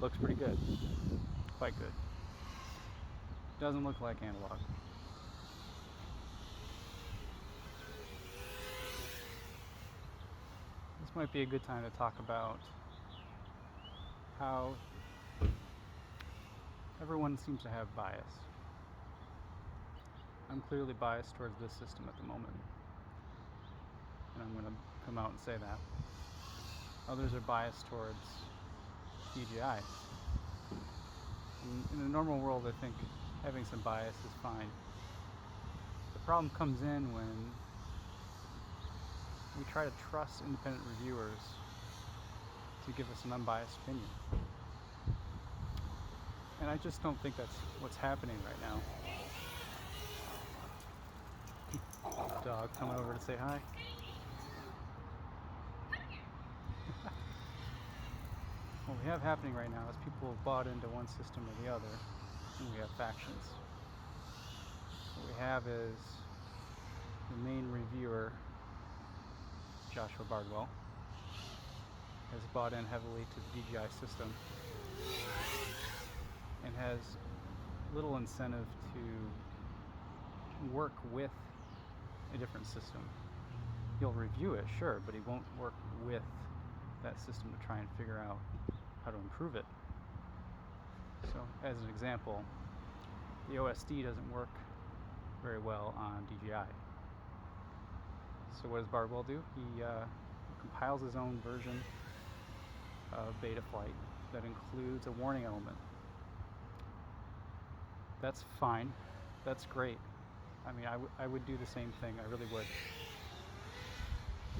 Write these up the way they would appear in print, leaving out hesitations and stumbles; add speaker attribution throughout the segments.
Speaker 1: Looks pretty good. Quite good. Doesn't look like analog. This might be a good time to talk about how everyone seems to have bias. I'm clearly biased towards this system at the moment, and I'm going to come out and say that. Others are biased towards DJI. In a normal world, I think having some bias is fine. The problem comes in when we try to trust independent reviewers to give us an unbiased opinion. And I just don't think that's what's happening right now. Dog coming over to say hi. What we have happening right now is people have bought into one system or the other, and we have factions. What we have is the main reviewer, Joshua Bardwell, has bought in heavily to the DJI system and has little incentive to work with a different system. He'll review it, sure, but he won't work with that system to try and figure out how to improve it. So, as an example, the OSD doesn't work very well on DJI. So what does Bardwell do? He compiles his own version of Betaflight that includes a warning element. That's fine. That's great. I mean, I would do the same thing. I really would.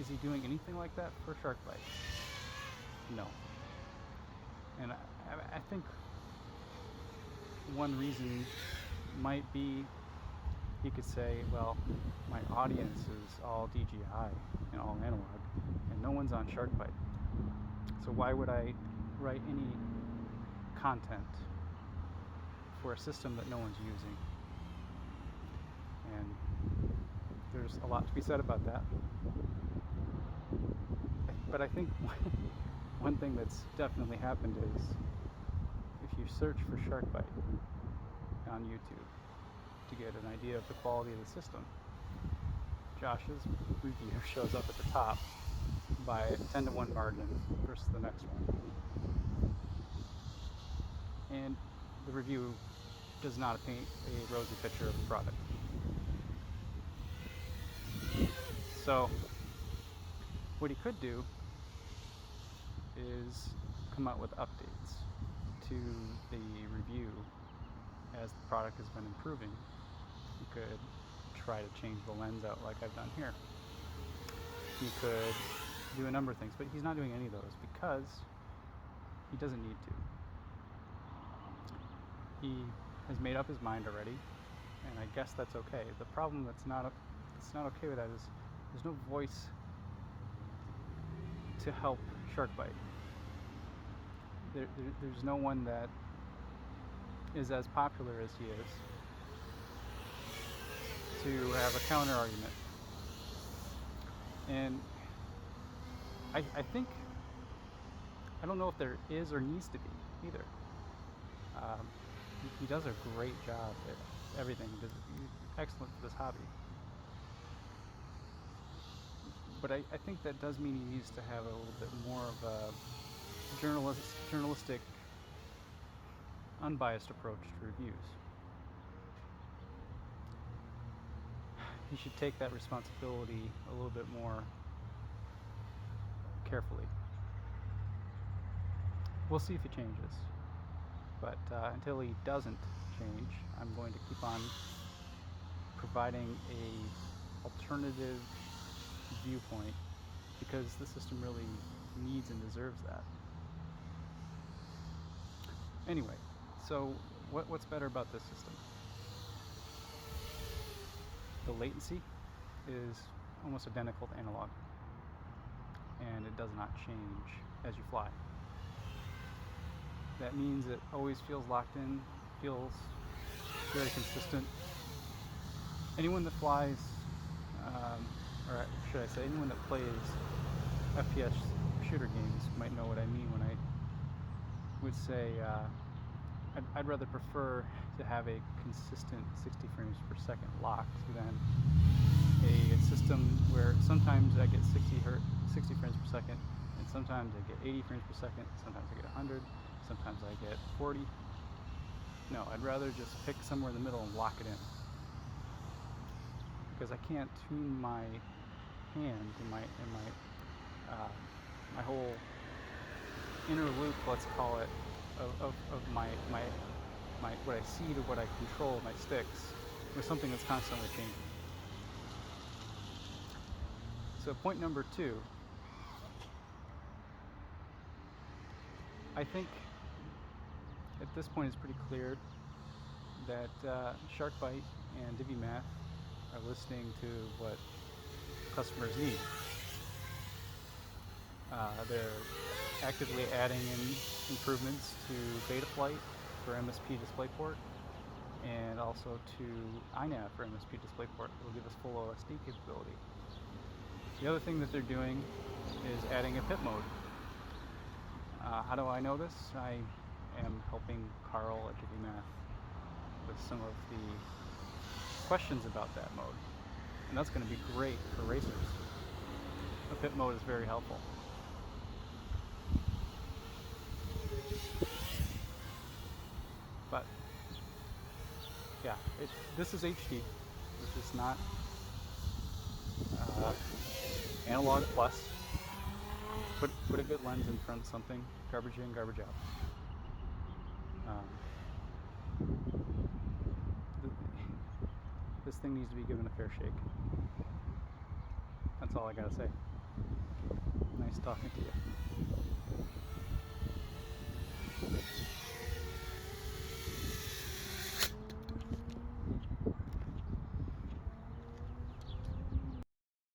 Speaker 1: Is he doing anything like that for Shark Byte? No. And I think one reason might be he could say, well, my audience is all DJI and all analog, and no one's on Shark Byte. So why would I write any content for a system that no one's using? And there's a lot to be said about that. But I think one thing that's definitely happened is if you search for Shark Byte on YouTube to get an idea of the quality of the system, Josh's review shows up at the top by a 10-to-1 margin versus the next one. And the review does not paint a rosy picture of the product. So what he could do is come out with updates to the review as the product has been improving. He could try to change the lens out like I've done here. He could do a number of things, but he's not doing any of those because he doesn't need to. He has made up his mind already, and I guess that's okay. The problem that's not okay with that is there's no voice to help Shark Byte. There's no one that is as popular as he is to have a counter argument. And I think, I don't know if there is or needs to be either. He does a great job at everything. He's excellent for this hobby. But I think that does mean he needs to have a little bit more of a journalistic, unbiased approach to reviews. He should take that responsibility a little bit more carefully. We'll see if he changes. But until he doesn't change, I'm going to keep on providing a alternative viewpoint because the system really needs and deserves that. Anyway, so what's better about this system? The latency is almost identical to analog, and it does not change as you fly. That means it always feels locked in, feels very consistent. Anyone that flies, or should I say, anyone that plays FPS shooter games might know what I mean when I would say I'd rather prefer to have a consistent 60 frames per second lock than a system where sometimes I get 60 frames per second, and sometimes I get 80 frames per second, sometimes I get 100, sometimes I get 40. No, I'd rather just pick somewhere in the middle and lock it in, because I can't tune my hand and my whole inner loop, let's call it, of my what I see to what I control, my sticks, with something that's constantly changing. So point number 2, I think at this point it's pretty clear that Shark Byte and DiviMath are listening to what customers need. They're actively adding in improvements to Betaflight for MSP DisplayPort, and also to iNav for MSP DisplayPort. It will give us full OSD capability. The other thing that they're doing is adding a pip mode. How do I know this? I am helping Carl at DiviMath with some of the questions about that mode, and that's going to be great for racers. A pip mode is very helpful. But yeah, this is HD. This is not analog plus. Put a good lens in front of something. Garbage in, garbage out. This thing needs to be given a fair shake. That's all I gotta say. Nice talking to you.